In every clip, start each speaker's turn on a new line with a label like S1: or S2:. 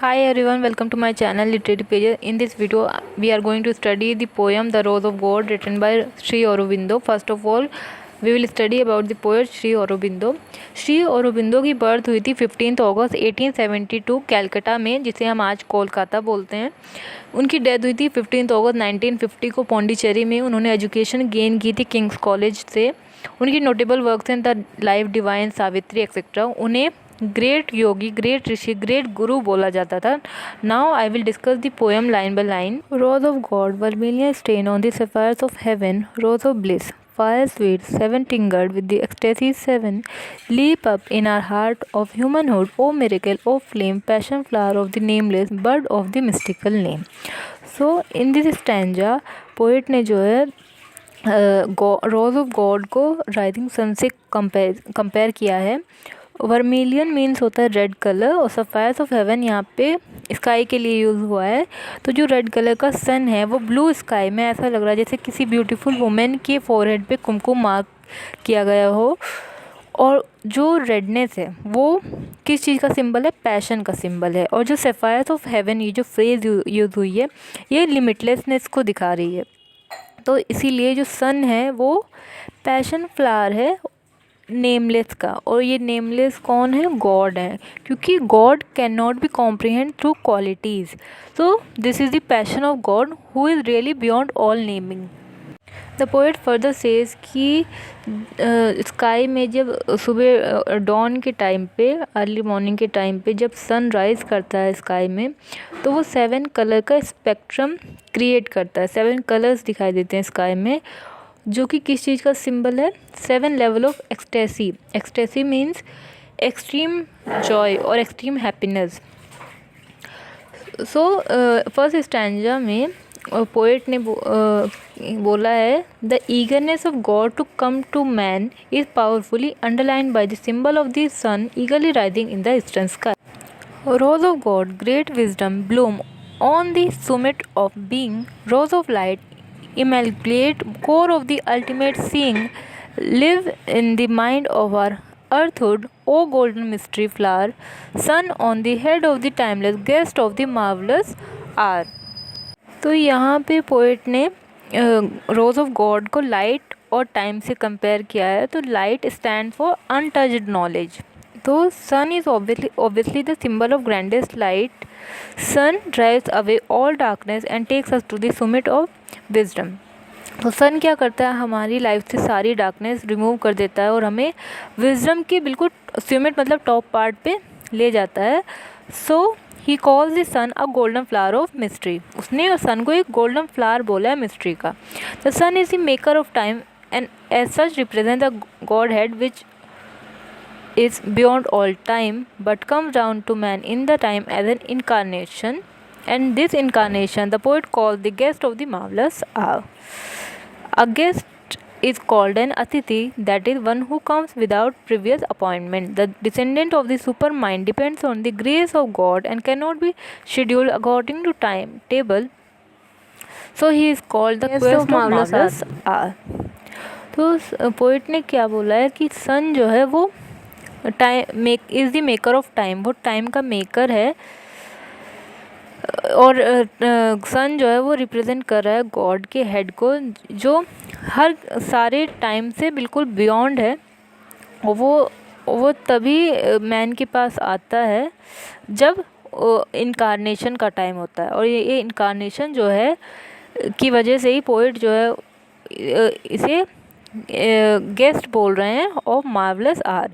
S1: Hi everyone, welcome to my channel Literary Pages. In this video, we are going to study the poem The Rose of God written by Sri Aurobindo. First of all, we will study about the poet Sri Aurobindo. Shri Aurobindo की birth हुई थी 15 अगस्त 1872 कैलकाटा में, जिसे हम आज कोलकाता बोलते हैं। उनकी डेथ हुई थी 15 अगस्त 1950 को पौंडीचेरी में। उन्होंने एजुकेशन गेन की थी किंग्स कॉलेज से। उनकी नोटेबल वर्क्स हैं the Life Divine, Savitri etcetera. उन्हें ग्रेट योगी, ग्रेट ऋषि, ग्रेट गुरु बोला जाता था। Now I will discuss the poem line by line. Rose of God, vermilion stain on the sapphires of heaven, rose of bliss, fire sweet, seven tingered with the ecstasy seven, leap up in our heart of humanhood, O miracle, O flame, passion flower of the nameless, bud of the mystical name. So in this stanza, poet ने जो है रोज of God को rising sun से compare किया है। Vermilion means होता है red colour, और सफायर्स ऑफ हेवन यहाँ पे स्काई के लिए यूज़ हुआ है। तो जो रेड कलर का सन है वो ब्लू स्काई में ऐसा लग रहा है जैसे किसी ब्यूटीफुल वुमेन के फोरहेड पे कुमकुम मार्क किया गया हो। और जो रेडनेस है वो किस चीज़ का सिंबल है? पैशन का सिंबल है। और जो सफायर्स ऑफ हेवन, ये जो फ्रेज यूज़ हुई है, ये लिमिटलेसनेस को दिखा रही है। तो इसीलिए जो सन है वो पैशन फ्लावर है नेमलेस का। और ये नेमलेस कौन है? गॉड है, क्योंकि God can not be comprehend through qualities. So this is the passion of God who is really beyond all naming. The poet further says कि स्काई में जब सुबह डॉन के टाइम पे, अर्ली मॉर्निंग के टाइम पे जब सन राइज करता है स्काई में, तो वो 7 कलर का स्पेक्ट्रम क्रिएट करता है। 7 कलर्स दिखाई देते हैं स्काई में, जो कि किस चीज़ का सिंबल है? 7 level of ecstasy. Ecstasy means extreme joy और extreme happiness. So first stanza में पोएट ने बोला है, the eagerness of God to come to man is powerfully underlined by the symbol of the sun eagerly rising in the eastern sky. Rose of God, great wisdom, bloom on the summit of being, rose of light, immaculate core of the ultimate seeing, live in the mind of our earthhood, O golden mystery flower, sun on the head of the timeless, guest of the marvelous hour। तो यहाँ पे poet ने rose of God को light और time से compare किया है। तो light stand for untouched knowledge. तो sun is obviously the symbol of grandest light. Sun drives away all darkness and takes us to the summit of wisdom. तो sun क्या करता है? हमारी लाइफ से सारी डार्कनेस रिमूव कर देता है और हमें विजडम के बिल्कुल summit मतलब टॉप पार्ट पे ले जाता है। So he calls the sun a golden flower of mystery. उसने सन को एक गोल्डन फ्लावर बोला है मिस्ट्री का। The sun is the maker of time and as such represent the Godhead which is beyond all time but comes down to man in the time as an incarnation, and this incarnation the poet calls the guest of the marvelous hour. A guest is called an atiti, that is one who comes without previous appointment. The descendant of the supermind depends on the grace of God and cannot be scheduled according to timetable, so he is called the guest of marvelous hour. तो poet ने क्या बोला है कि सन जो है वो is the maker of time, वो टाइम का मेकर है। और सन जो है वो रिप्रेजेंट कर रहा है गॉड के हेड को, जो हर सारे टाइम से बिल्कुल बियॉन्ड है। वो तभी मैन के पास आता है जब इनकारनेशन का टाइम होता है। और ये इनकारनेशन जो है की वजह से ही पोइट जो है इसे गेस्ट बोल रहे हैं ऑफ मार्वलस आर।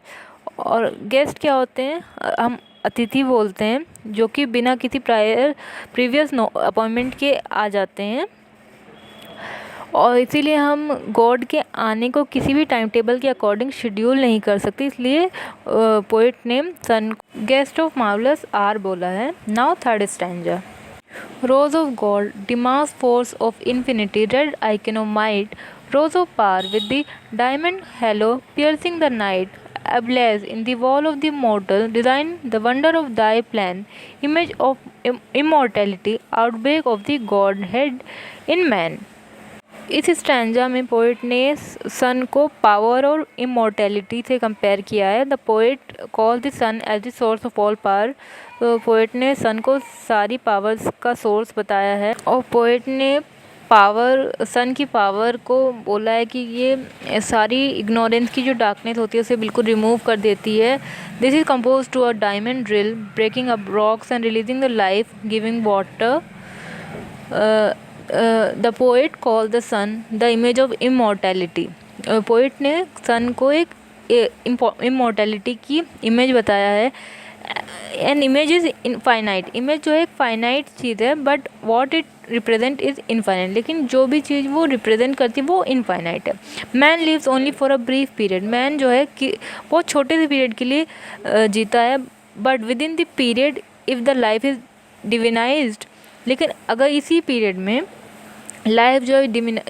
S1: और गेस्ट क्या होते हैं? हम अतिथि बोलते हैं, जो कि बिना किसी प्रीवियस अपॉइंटमेंट के आ जाते हैं। और इसीलिए हम गॉड के आने को किसी भी टाइम टेबल के अकॉर्डिंग शेड्यूल नहीं कर सकते, इसलिए पोएट ने sun guest of marvellous hours बोला है। Now third stanza. Rose of God, damask force of infinity, red icon of might, rose of power with the diamond halo piercing the night, ablaze in the wall of the mortal, design the wonder of thy plan, image of immortality, outbreak of the Godhead in man. इस stanza में poet ने sun को power और immortality से compare किया है। The poet call the sun as the source of all power. तो poet ने सन को सारी पावर्स का सोर्स बताया है और पोइट ने सन की पावर को बोला है कि ये सारी इग्नोरेंस की जो डार्कनेस होती है उसे बिल्कुल रिमूव कर देती है। This is compose to a diamond drill breaking up rocks and releasing the life giving water. The poet call the sun the image of immortality. Poet ने सन को एक इमॉर्टैलिटी की इमेज बताया है। An image is infinite. Image जो है एक finite चीज़ है but what it represent is infinite. लेकिन जो भी चीज़ वो रिप्रेजेंट करती है वो इनफाइनाइट है। Man lives only for a brief period. Man जो है कि बहुत छोटे से पीरियड के लिए जीता है but with in the period if the life is divinised. लेकिन अगर इसी पीरियड में लाइफ जो है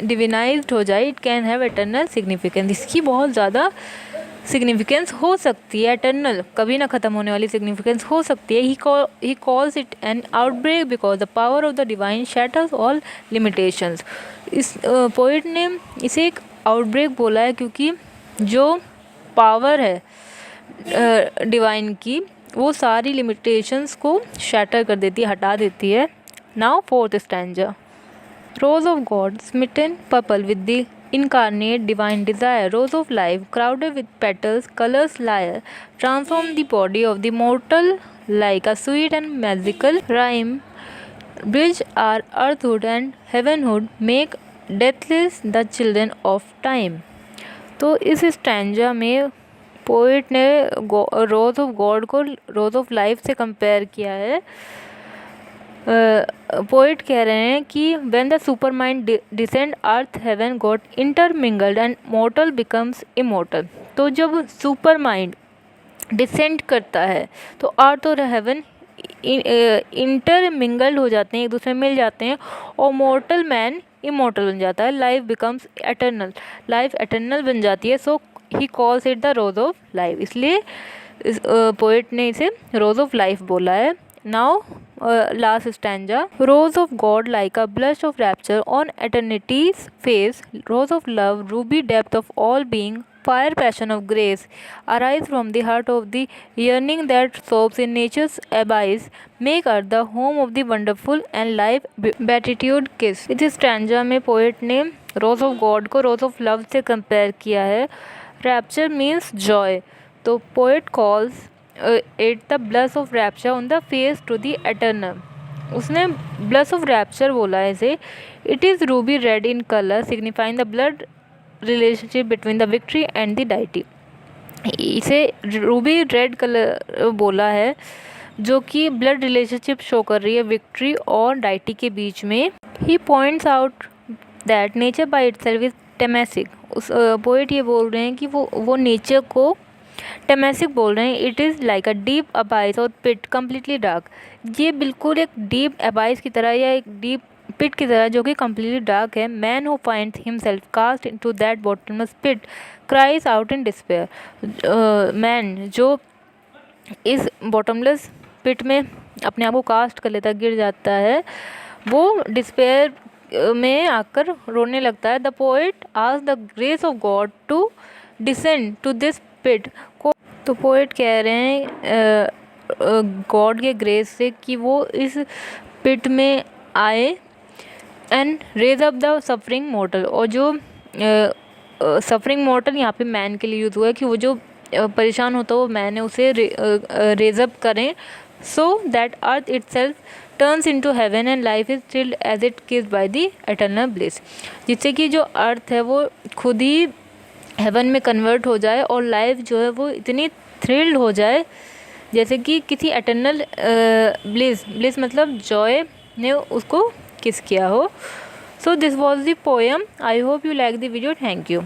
S1: डिविनाइज्ड हो जाए it can have eternal significance. इसकी बहुत ज़्यादा सिग्निफिकेंस हो सकती है, एटर्नल कभी ना ख़त्म होने वाली सिग्निफिकेंस हो सकती है। ही calls it N outbreak because the power of the divine shatters all limitations. इस पोइट ने इसे एक आउटब्रेक बोला है क्योंकि जो पावर है डिवाइन की वो सारी लिमिटेशंस को शैटर कर देती है, हटा देती है। Now fourth stanza. Rose of God, smitten purple with the incarnate divine desire, rose of life, crowded with petals, colors lyre, transform the body of the mortal like a sweet and magical rhyme, bridge our earthhood and heavenhood, make deathless the children of time। तो इस stanza में poet ने rose of God को rose of life से compare किया है। Poet कह रहे हैं कि when the supermind descend earth heaven got intermingled and mortal becomes immortal. तो जब सुपर माइंड डिसेंड करता है तो अर्थ और हेवन इंटरमिंगल्ड हो जाते हैं, एक दूसरे में मिल जाते हैं और मोर्टल मैन इमोर्टल बन जाता है। Life becomes eternal, life eternal बन जाती है। So he calls it the rose of life. इसलिए पोइट ने इसे रोज ऑफ लाइफ बोला है। Now, last stanza. Rose of God like a blush of rapture on eternity's face, rose of love, ruby depth of all being, fire passion of grace, arise from the heart of the yearning that sobs in nature's abyss, make earth the home of the wonderful and life beatitude kiss। इस stanza में poet ने rose of God को rose of love से compare किया है। Rapture means joy. तो poet calls it the blush of rapture on the face to the eternal. उसने blush of rapture बोला है इसे। It is ruby red in colour signifying the blood relationship between the victory and the deity. इसे ruby red colour बोला है जो कि blood relationship show कर रही है विक्ट्री और डाइटी के बीच में। He points out that nature by itself is tamasic. उस पोइट ये बोल रहे हैं कि वो नेचर को टेमेसिक बोल रहे हैं। It is like a deep abyss और पिट कम्प्लीटली डार्क। ये बिल्कुल एक डीप अबाइस की तरह या एक डीप पिट की तरह जो कि कम्प्लीटली डार्क है। Man who finds himself cast into that bottomless pit cries out in despair. Man जो इस बॉटमलेस पिट में अपने आप को कास्ट कर लेता, गिर जाता है, वो डिस्पेयर में आकर रोने लगता है। The poet ask the grace of God to descend to this pit को। तो पोइट कह रहे हैं गॉड के ग्रेस से कि वो इस पिट में आए and raise up the suffering mortal. और जो सफरिंग मॉर्टल यहाँ पे मैन के लिए यूज़ हुआ है कि वो जो परेशान होता है वो मैन है, उसे रेज अप करें so that earth itself turns into heaven and life is thrilled as it kissed by the eternal bliss. जिससे कि जो अर्थ है वो खुद ही हेवन में कन्वर्ट हो जाए और लाइफ जो है वो इतनी थ्रिल्ड हो जाए जैसे कि किसी एटर्नल ब्लिस मतलब जॉय ने उसको किस किया हो। So this was the poem. I hope you like the video. Thank you.